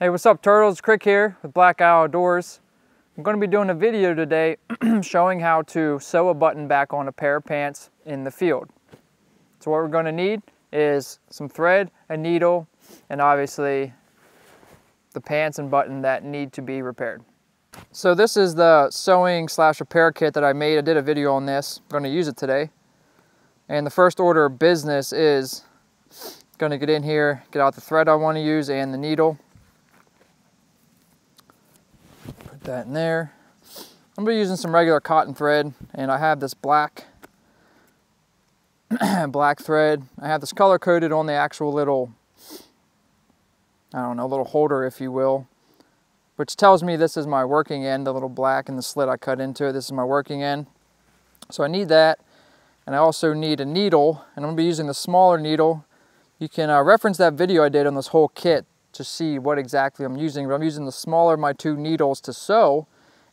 Hey, what's up, turtles? Krik here with Black Outdoors. I'm going to be doing a video today showing how to sew a button back on a pair of pants in the field. So what we're going to need is some thread, a needle, and obviously the pants and button that need to be repaired. So this is the sewing / repair kit that I made. I did a video on this. I'm going to use it today. And the first order of business is going to get in here, get out the thread I want to use and the needle. Put that in there. I'm going to be using some regular cotton thread, and I have this black thread. I have this color coded on the actual little, I don't know, little holder, if you will, which tells me this is my working end, the little black and the slit I cut into it. This is my working end. So I need that, and I also need a needle, and I'm going to be using the smaller needle. You can reference that video I did on this whole kit to see what exactly I'm using, but I'm using the smaller of my two needles to sew,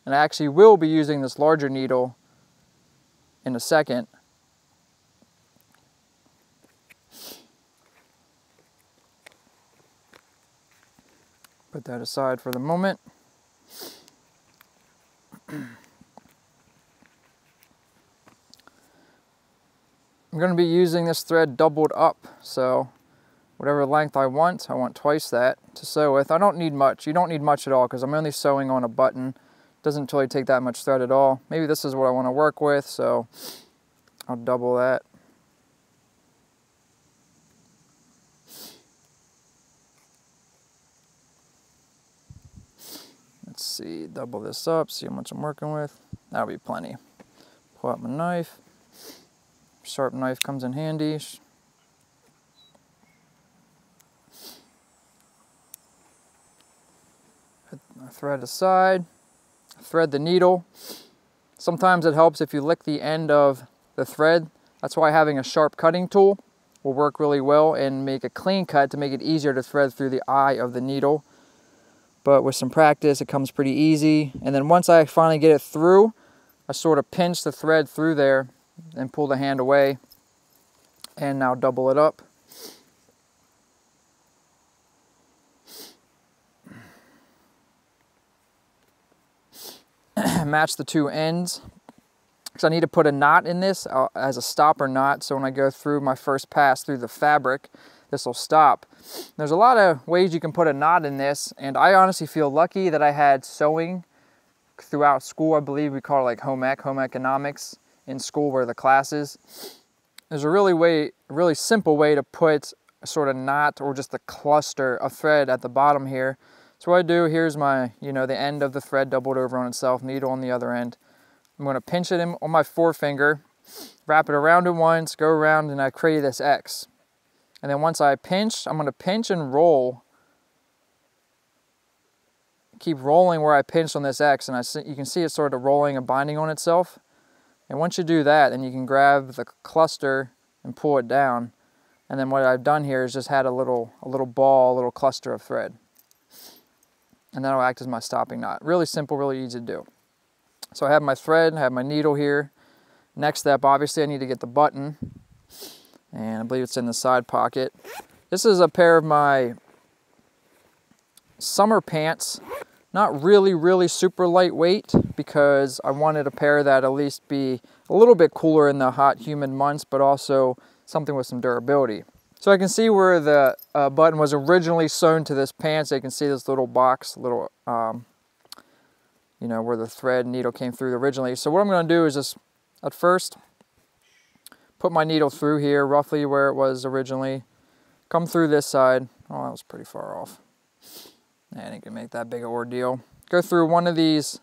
and I actually will be using this larger needle in a second. Put that aside for the moment. I'm going to be using this thread doubled up, so whatever length I want twice that to sew with. I don't need much. You don't need much at all because I'm only sewing on a button. It doesn't really take that much thread at all. Maybe this is what I want to work with, so I'll double that. Let's see, double this up, see how much I'm working with. That'll be plenty. Pull out my knife. Sharp knife comes in handy. Put my thread aside. Thread the needle. Sometimes it helps if you lick the end of the thread. That's why having a sharp cutting tool will work really well and make a clean cut to make it easier to thread through the eye of the needle. But with some practice, it comes pretty easy. And then once I finally get it through, I sort of pinch the thread through there and pull the hand away, and now double it up. Match the two ends, because I need to put a knot in this as a stopper knot, so when I go through my first pass through the fabric, this will stop. There's a lot of ways you can put a knot in this, and I honestly feel lucky that I had sewing throughout school. I believe we call it like home economics in school, where the classes. There's a really simple way to put a sort of knot or just a cluster of thread at the bottom here. So what I do, here's my, the end of the thread doubled over on itself, needle on the other end. I'm going to pinch it in on my forefinger, wrap it around it once, go around, and I create this X. And then once I pinch, I'm going to pinch and roll. Keep rolling where I pinched on this X, and you can see it sort of rolling and binding on itself. And once you do that, then you can grab the cluster and pull it down. And then what I've done here is just had a little cluster of thread. And that'll act as my stopping knot. Really simple, really easy to do. So I have my thread, I have my needle here. Next step, obviously, I need to get the button. And I believe it's in the side pocket. This is a pair of my summer pants. Not really super lightweight, because I wanted a pair that at least be a little bit cooler in the hot, humid months, but also something with some durability. So I can see where the button was originally sewn to this pants. So you can see this little box, where the thread needle came through originally. So what I'm going to do is just, at first, put my needle through here, roughly where it was originally. Come through this side. Oh, that was pretty far off. I didn't make that big an ordeal. Go through one of these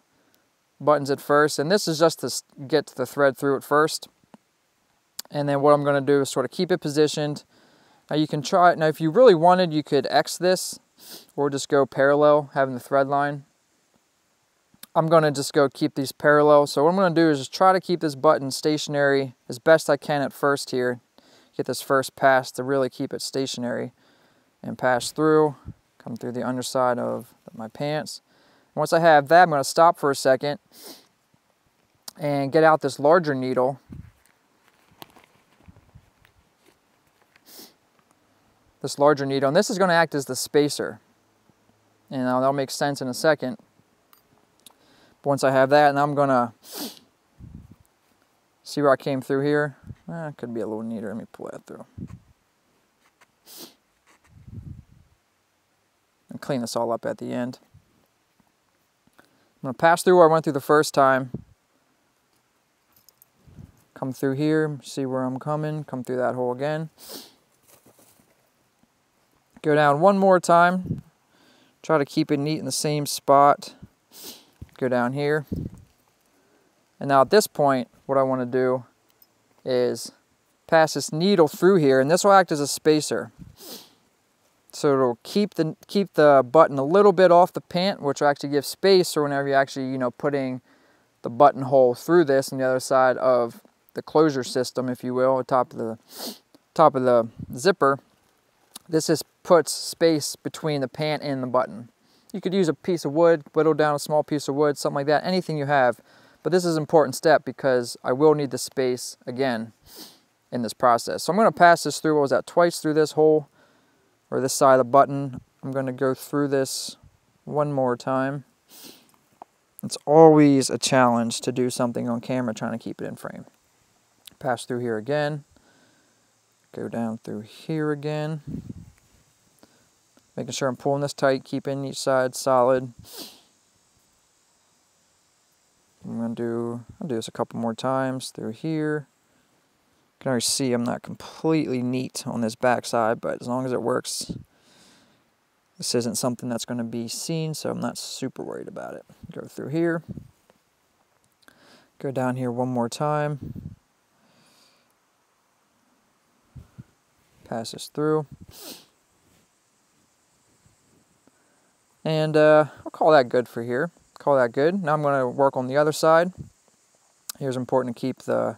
buttons at first, and this is just to get the thread through it first. And then what I'm going to do is sort of keep it positioned. Now you can try it. Now if you really wanted, you could X this, or just go parallel, having the thread line. I'm going to just go keep these parallel. So what I'm going to do is just try to keep this button stationary as best I can at first here. Get this first pass to really keep it stationary and pass through. Come through the underside of my pants. Once I have that, I'm going to stop for a second and get out this larger needle. And this is going to act as the spacer. and that'll make sense in a second. But once I have that, now I'm gonna see where I came through here. It could be a little neater. Let me pull that through. And clean this all up at the end. I'm gonna pass through where I went through the first time. Come through here, see where I'm coming, come through that hole again. Go down one more time. Try to keep it neat in the same spot. Go down here. And now at this point, what I want to do is pass this needle through here, and this will act as a spacer. So it'll keep the button a little bit off the pant, which will actually give space for whenever you're actually, putting the buttonhole through this on the other side of the closure system, if you will, top of the zipper. This just puts space between the pant and the button. You could use a piece of wood, whittle down a small piece of wood, something like that, anything you have. But this is an important step because I will need the space again in this process. So I'm going to pass this through, what was that, twice through this hole, or this side of the button. I'm going to go through this one more time. It's always a challenge to do something on camera trying to keep it in frame. Pass through here again. Go down through here again. Making sure I'm pulling this tight, keeping each side solid. I'll do this a couple more times through here. You can already see I'm not completely neat on this back side, but as long as it works, this isn't something that's going to be seen, so I'm not super worried about it. Go through here. Go down here one more time. Pass this through. And I'll call that good for here. Call that good. Now I'm going to work on the other side. Here's important to keep the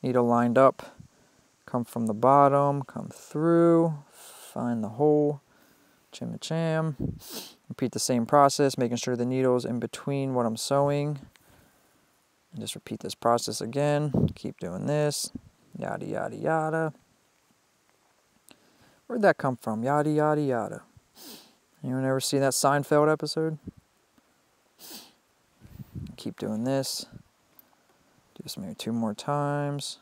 needle lined up. Come from the bottom, come through, find the hole, chim-a-cham. Repeat the same process, making sure the needle's in between what I'm sewing. And just repeat this process again. Keep doing this. Yada, yada, yada. Where'd that come from? Yada, yada, yada. Anyone ever seen that Seinfeld episode? Keep doing this. Do this maybe 2 more times.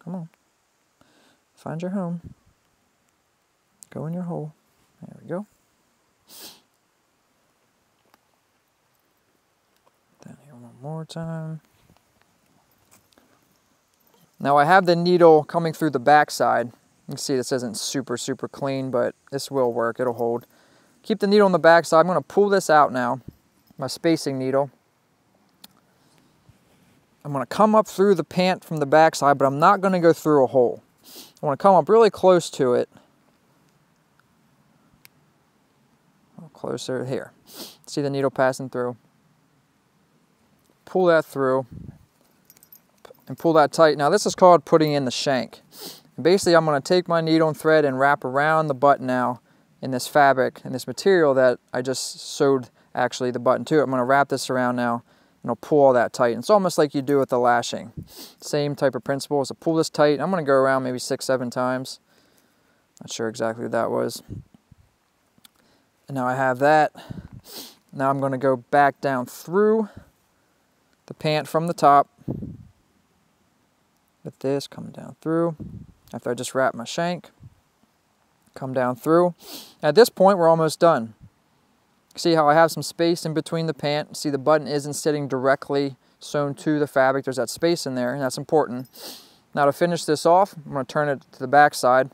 Come on. Find your home. Go in your hole. There we go. Down here one more time. Now I have the needle coming through the back side. You can see this isn't super clean, but this will work. It'll hold. Keep the needle on the back side. I'm going to pull this out now, my spacing needle. I'm going to come up through the pant from the back side, but I'm not going to go through a hole. I want to come up really close to it. A little closer here. See the needle passing through. Pull that through and pull that tight. Now this is called putting in the shank. And basically I'm going to take my needle and thread and wrap around the button now in this fabric and this material that I just sewed actually the button to. I'm going to wrap this around now and I'll pull all that tight. And it's almost like you do with the lashing. Same type of principle. So pull this tight. I'm going to go around maybe 6-7 times. Not sure exactly what that was. And now I have that. Now I'm going to go back down through the pant from the top with this, come down through. After I just wrap my shank, come down through. At this point, we're almost done. See how I have some space in between the pant. See the button isn't sitting directly sewn to the fabric. There's that space in there, and that's important. Now to finish this off, I'm going to turn it to the back side.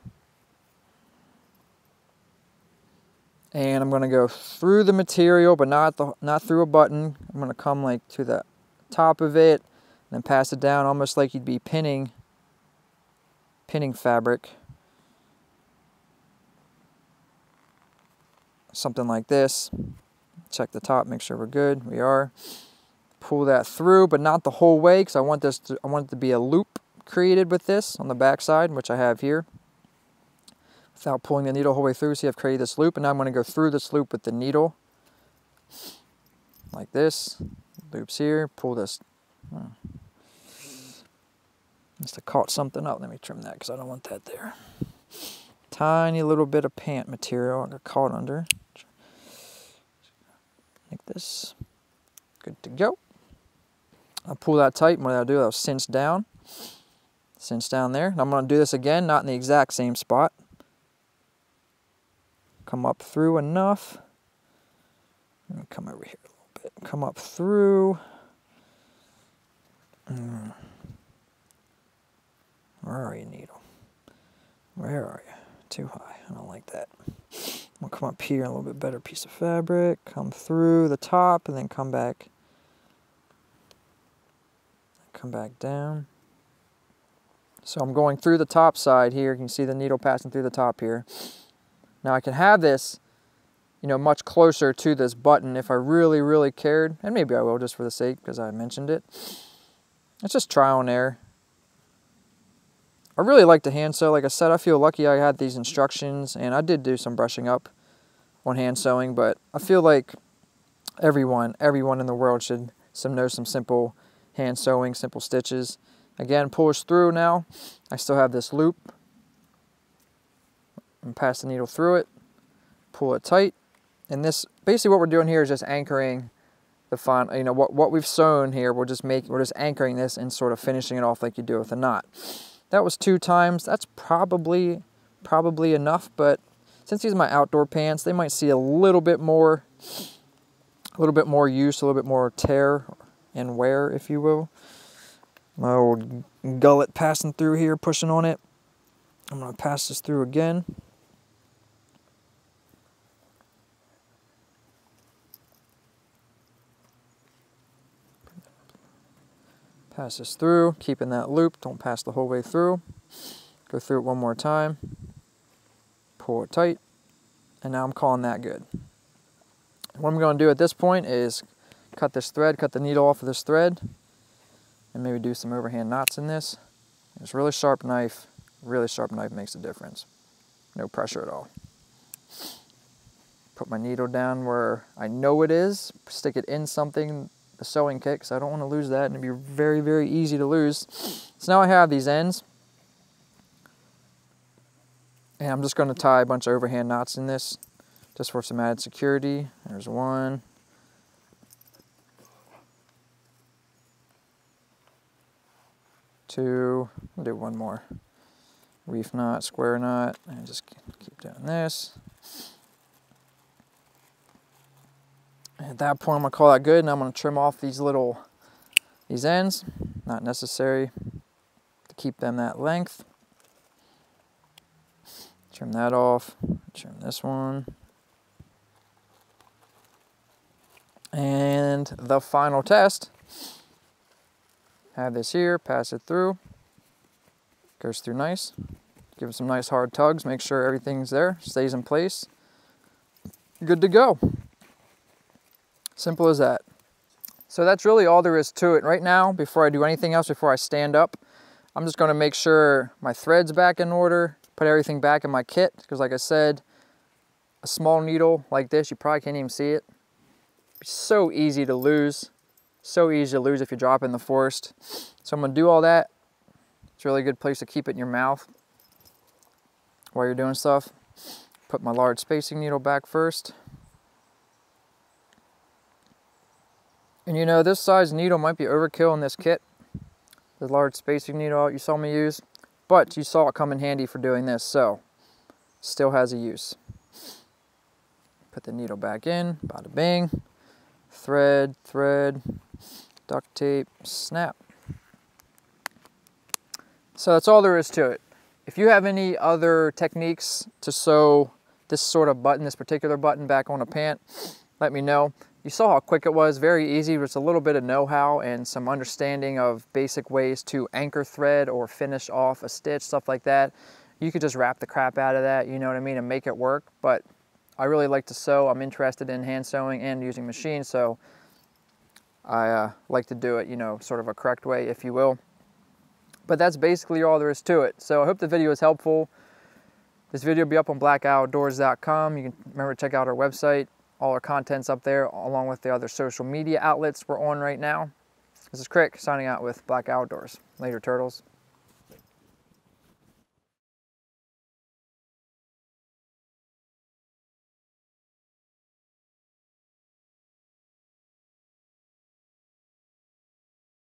And I'm going to go through the material, but not through a button. I'm going to come like to the top of it, and then pass it down almost like you'd be pinning fabric. Something like this. Check the top, make sure we're good. We are. Pull that through, but not the whole way, because I want it to be a loop created with this on the back side, which I have here. Without pulling the needle the whole way through, see I've created this loop, and now I'm going to go through this loop with the needle. Like this. Loops here, pull this. Must have caught something up. Let me trim that because I don't want that there. tiny little bit of pant material I got caught under. Like this. Good to go. I'll pull that tight, and what I'll do, I'll cinch down there. And I'm going to do this again, not in the exact same spot. Come up through enough. Let me come over here a little bit. Come up through. Where are you, needle? Where are you? Too high. I don't like that. I'm going to come up here, a little bit better piece of fabric. Come through the top, and then come back. Come back down. So I'm going through the top side here. You can see the needle passing through the top here. Now I can have this, you know, much closer to this button if I really, really cared. And maybe I will just for the sake, because I mentioned it. It's just trial and error. I really like to hand sew. Like I said, I feel lucky I had these instructions, and I did do some brushing up on hand sewing, but I feel like everyone in the world should know some simple hand sewing, simple stitches. Again, push through now. I still have this loop. And pass the needle through it, pull it tight. And this, basically what we're doing here is just anchoring the fine, you know, what we've sewn here, we're just anchoring this and sort of finishing it off like you do with a knot. That was 2 times. That's probably enough, but since these are my outdoor pants, they might see a little bit more use, a little bit more tear and wear, if you will. My old gullet passing through here, pushing on it. I'm going to pass this through again. Pass this through, keeping that loop, don't pass the whole way through. Go through it one more time, pull it tight, and now I'm calling that good. What I'm going to do at this point is cut this thread, cut the needle off of this thread, and maybe do some overhand knots in this. It's a really sharp knife makes a difference. No pressure at all. Put my needle down where I know it is, stick it in something, the sewing kit, because I don't want to lose that, and it'd be very, very easy to lose. So now I have these ends, and I'm just going to tie a bunch of overhand knots in this, just for some added security. There's 1. 2, I'll do 1 more. Reef knot, square knot, and just keep doing this. At that point, I'm going to call that good, and I'm going to trim off these ends. Not necessary to keep them that length. Trim that off. Trim this one. And the final test. Have this here, pass it through. Goes through nice. Give it some nice hard tugs. Make sure everything's there, stays in place. Good to go. Simple as that. So that's really all there is to it. Right now, before I do anything else, before I stand up, I'm just going to make sure my thread's back in order, put everything back in my kit, because like I said, a small needle like this, you probably can't even see it. It's so easy to lose. So easy to lose if you drop in the forest. So I'm going to do all that. It's a really good place to keep it in your mouth while you're doing stuff. Put my large spacing needle back first. And you know, this size needle might be overkill in this kit. The large spacing needle you saw me use. But you saw it come in handy for doing this, so still has a use. Put the needle back in, bada bing. Thread, duct tape, snap. So that's all there is to it. If you have any other techniques to sew this sort of button, this particular button back on a pant, let me know. You saw how quick it was, very easy. There's a little bit of know-how and some understanding of basic ways to anchor thread or finish off a stitch, stuff like that. You could just wrap the crap out of that, you know what I mean, and make it work. But I really like to sew. I'm interested in hand sewing and using machines, so I like to do it, you know, sort of a correct way, if you will. But that's basically all there is to it. So I hope the video was helpful. This video will be up on blackoutdoors.com. You can remember to check out our website. All our content's up there, along with the other social media outlets we're on right now. This is Krik signing out with Black Outdoors. Later, turtles.